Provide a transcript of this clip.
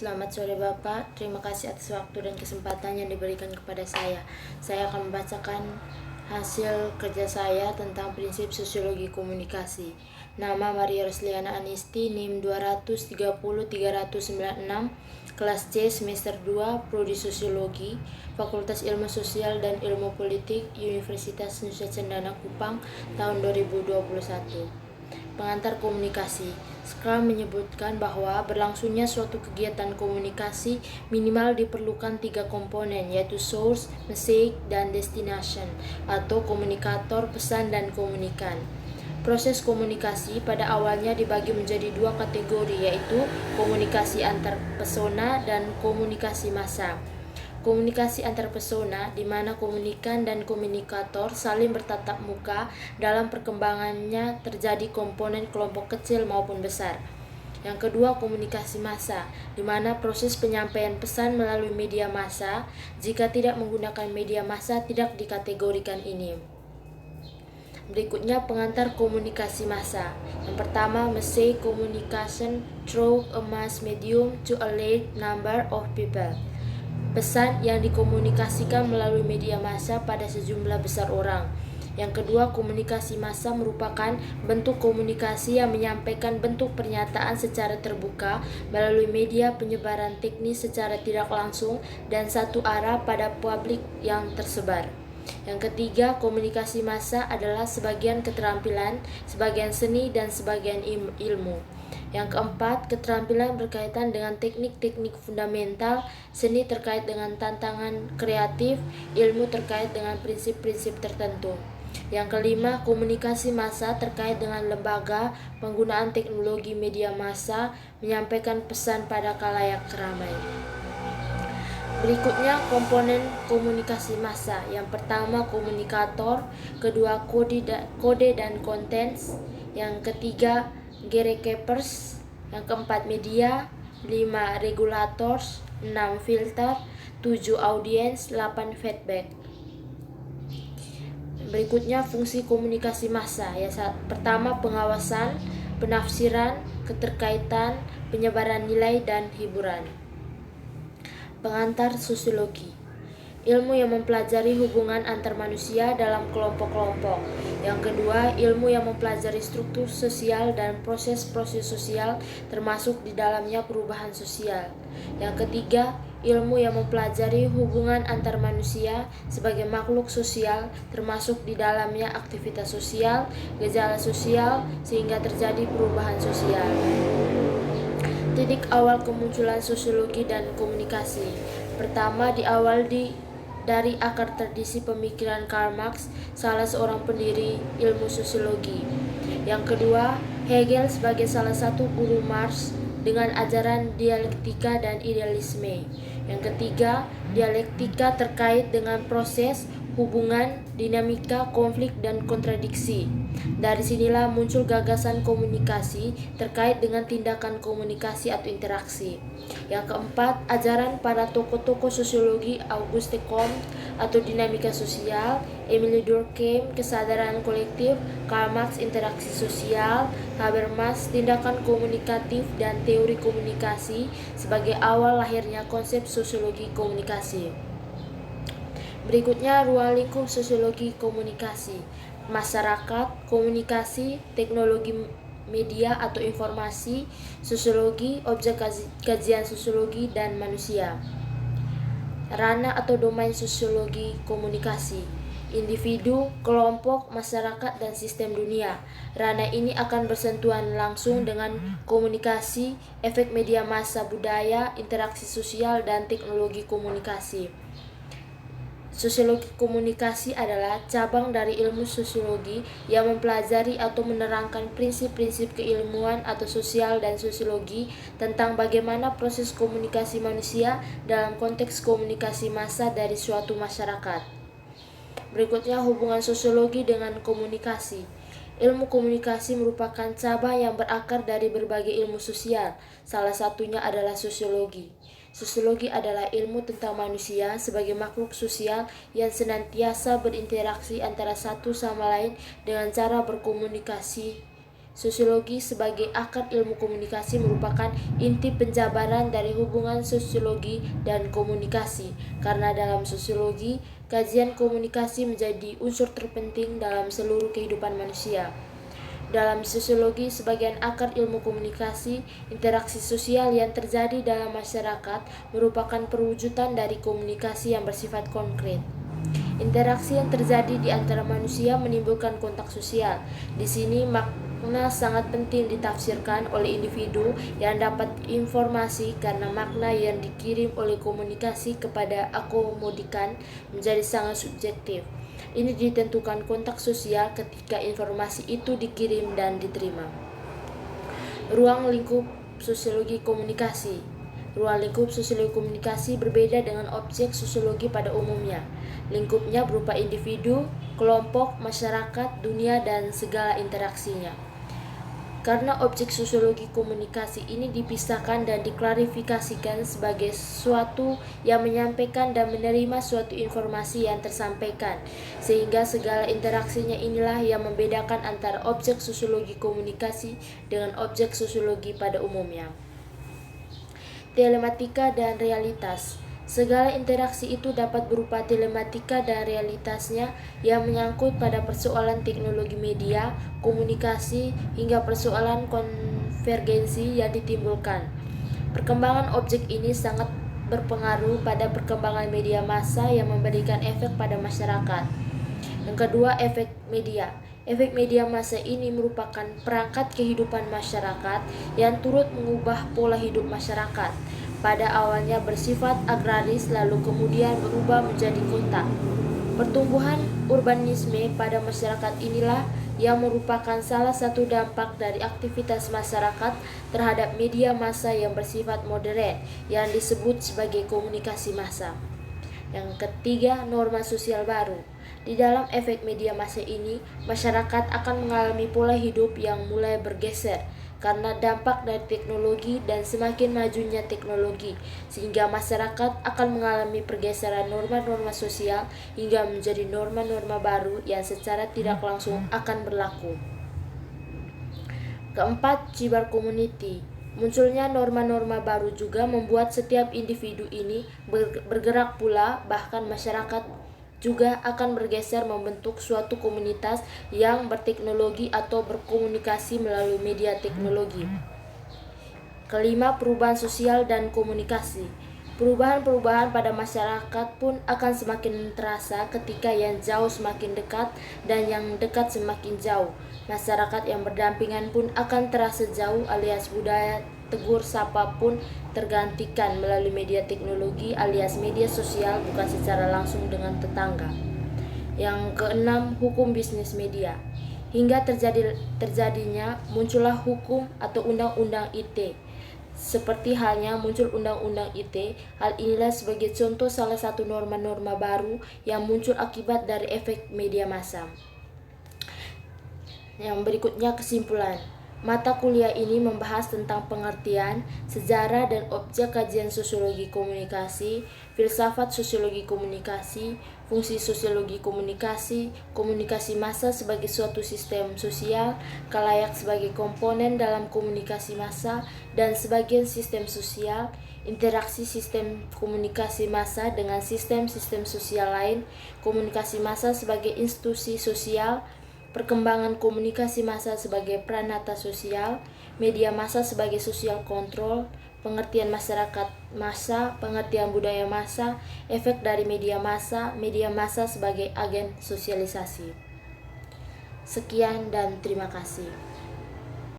Selamat sore Bapak, terima kasih atas waktu dan kesempatan yang diberikan kepada saya. Saya akan membacakan hasil kerja saya tentang prinsip sosiologi komunikasi. Nama Maria Rosliana Anisti, NIM 230-396, kelas C semester 2, Prodi Sosiologi, Fakultas Ilmu Sosial dan Ilmu Politik, Universitas Nusa Cendana Kupang, tahun 2021. Pengantar komunikasi. Scrum menyebutkan bahwa berlangsungnya suatu kegiatan komunikasi minimal diperlukan 3 komponen, yaitu source, message, dan destination, atau komunikator, pesan, dan komunikan. Proses komunikasi pada awalnya dibagi menjadi 2 kategori, yaitu komunikasi antar persona dan komunikasi massa. Komunikasi antar persona, di mana komunikan dan komunikator saling bertatap muka. Dalam perkembangannya terjadi komponen kelompok kecil maupun besar. Yang kedua, komunikasi massa, di mana proses penyampaian pesan melalui media massa. Jika tidak menggunakan media massa, tidak dikategorikan ini. Berikutnya pengantar komunikasi massa. Yang pertama, message communication through a mass medium to a large number of people. Pesan yang dikomunikasikan melalui media massa pada sejumlah besar orang. Yang kedua, komunikasi massa merupakan bentuk komunikasi yang menyampaikan bentuk pernyataan secara terbuka melalui media penyebaran teknis secara tidak langsung dan satu arah pada publik yang tersebar. Yang ketiga, komunikasi massa adalah sebagian keterampilan, sebagian seni, dan sebagian ilmu. Yang keempat, keterampilan berkaitan dengan teknik-teknik fundamental, seni terkait dengan tantangan kreatif, ilmu terkait dengan prinsip-prinsip tertentu. Yang kelima, komunikasi massa terkait dengan lembaga, penggunaan teknologi media massa, menyampaikan pesan pada khalayak ramai. Berikutnya komponen komunikasi massa. Yang pertama komunikator, kedua kode dan konten, yang ketiga gatekeepers, yang keempat media, 5 regulators, 6 filter, 7 audience, 8 feedback. Berikutnya fungsi komunikasi massa. Pertama pengawasan, penafsiran, keterkaitan, penyebaran nilai, dan hiburan. Pengantar sosiologi. Ilmu yang mempelajari hubungan antar manusia dalam kelompok-kelompok. Yang kedua, ilmu yang mempelajari struktur sosial dan proses-proses sosial termasuk di dalamnya perubahan sosial. Yang ketiga, ilmu yang mempelajari hubungan antar manusia sebagai makhluk sosial termasuk di dalamnya aktivitas sosial, gejala sosial sehingga terjadi perubahan sosial. Titik awal kemunculan sosiologi dan komunikasi. Pertama, dari akar tradisi pemikiran Karl Marx, salah seorang pendiri ilmu sosiologi. Yang kedua, Hegel sebagai salah satu guru Marx dengan ajaran dialektika dan idealisme. Yang ketiga, dialektika terkait dengan proses, hubungan, dinamika, konflik, dan kontradiksi. Dari sinilah muncul gagasan komunikasi terkait dengan tindakan komunikasi atau interaksi. Yang keempat, ajaran para tokoh-tokoh sosiologi Auguste Comte atau dinamika sosial, Emile Durkheim kesadaran kolektif, Karl Marx interaksi sosial, Habermas tindakan komunikatif, dan teori komunikasi sebagai awal lahirnya konsep sosiologi komunikasi. Berikutnya ruang lingkup sosiologi komunikasi. Masyarakat, komunikasi, teknologi media atau informasi, sosiologi, objek kajian sosiologi, dan manusia. Ranah atau domain sosiologi komunikasi. Individu, kelompok, masyarakat, dan sistem dunia. Ranah ini akan bersentuhan langsung dengan komunikasi, efek media massa budaya, interaksi sosial, dan teknologi komunikasi. Sosiologi komunikasi adalah cabang dari ilmu sosiologi yang mempelajari atau menerangkan prinsip-prinsip keilmuan atau sosial dan sosiologi tentang bagaimana proses komunikasi manusia dalam konteks komunikasi massa dari suatu masyarakat. Berikutnya hubungan sosiologi dengan komunikasi. Ilmu komunikasi merupakan cabang yang berakar dari berbagai ilmu sosial. Salah satunya adalah sosiologi. Sosiologi adalah ilmu tentang manusia sebagai makhluk sosial yang senantiasa berinteraksi antara satu sama lain dengan cara berkomunikasi Sosiologi sebagai akar ilmu komunikasi merupakan inti penjabaran dari hubungan sosiologi dan komunikasi, karena dalam sosiologi, kajian komunikasi menjadi unsur terpenting dalam seluruh kehidupan manusia. Dalam sosiologi, sebagian akar ilmu komunikasi, interaksi sosial yang terjadi dalam masyarakat merupakan perwujudan dari komunikasi yang bersifat konkret. Interaksi yang terjadi di antara manusia menimbulkan kontak sosial. Di sini makna sangat penting ditafsirkan oleh individu yang dapat informasi, karena makna yang dikirim oleh komunikasi kepada akomodikan menjadi sangat subjektif. Ini ditentukan kontak sosial ketika informasi itu dikirim dan diterima. Ruang lingkup sosiologi komunikasi. Ruang lingkup sosiologi komunikasi berbeda dengan objek sosiologi pada umumnya. Lingkupnya berupa individu, kelompok, masyarakat, dunia, dan segala interaksinya. Karena objek sosiologi komunikasi ini dipisahkan dan diklarifikasikan sebagai sesuatu yang menyampaikan dan menerima suatu informasi yang tersampaikan, sehingga segala interaksinya inilah yang membedakan antara objek sosiologi komunikasi dengan objek sosiologi pada umumnya. Telematika dan realitas. Segala interaksi itu dapat berupa telematika dan realitasnya yang menyangkut pada persoalan teknologi media, komunikasi, hingga persoalan konvergensi yang ditimbulkan. Perkembangan objek ini sangat berpengaruh pada perkembangan media massa yang memberikan efek pada masyarakat. Yang kedua, efek media. Efek media massa ini merupakan perangkat kehidupan masyarakat yang turut mengubah pola hidup masyarakat. Pada awalnya bersifat agraris, lalu kemudian berubah menjadi kota. Pertumbuhan urbanisme pada masyarakat inilah yang merupakan salah satu dampak dari aktivitas masyarakat terhadap media massa yang bersifat modern, yang disebut sebagai komunikasi massa. Yang ketiga, norma sosial baru. Di dalam efek media massa ini, masyarakat akan mengalami pola hidup yang mulai bergeser karena dampak dari teknologi dan semakin majunya teknologi, sehingga masyarakat akan mengalami pergeseran norma-norma sosial hingga menjadi norma-norma baru yang secara tidak langsung akan berlaku. Keempat, cyber community. Munculnya norma-norma baru juga membuat setiap individu ini bergerak pula, bahkan masyarakat juga akan bergeser membentuk suatu komunitas yang berteknologi atau berkomunikasi melalui media teknologi. Kelima, perubahan sosial dan komunikasi. Perubahan-perubahan pada masyarakat pun akan semakin terasa ketika yang jauh semakin dekat dan yang dekat semakin jauh. Masyarakat yang berdampingan pun akan terasa jauh, alias budaya tegur sapa pun tergantikan melalui media teknologi alias media sosial, bukan secara langsung dengan tetangga. Yang keenam, hukum bisnis media. Hingga terjadinya muncullah hukum atau undang-undang IT. Seperti halnya muncul undang-undang IT, hal inilah sebagai contoh salah satu norma-norma baru yang muncul akibat dari efek media massa. Yang berikutnya, kesimpulan. Mata kuliah ini membahas tentang pengertian, sejarah dan objek kajian sosiologi komunikasi, filsafat sosiologi komunikasi, fungsi sosiologi komunikasi, komunikasi massa sebagai suatu sistem sosial, khalayak sebagai komponen dalam komunikasi massa dan sebagian sistem sosial, interaksi sistem komunikasi massa dengan sistem-sistem sosial lain, komunikasi massa sebagai institusi sosial, perkembangan komunikasi massa sebagai pranata sosial, media massa sebagai sosial kontrol, pengertian masyarakat massa, pengertian budaya massa, efek dari media massa sebagai agen sosialisasi. Sekian dan terima kasih.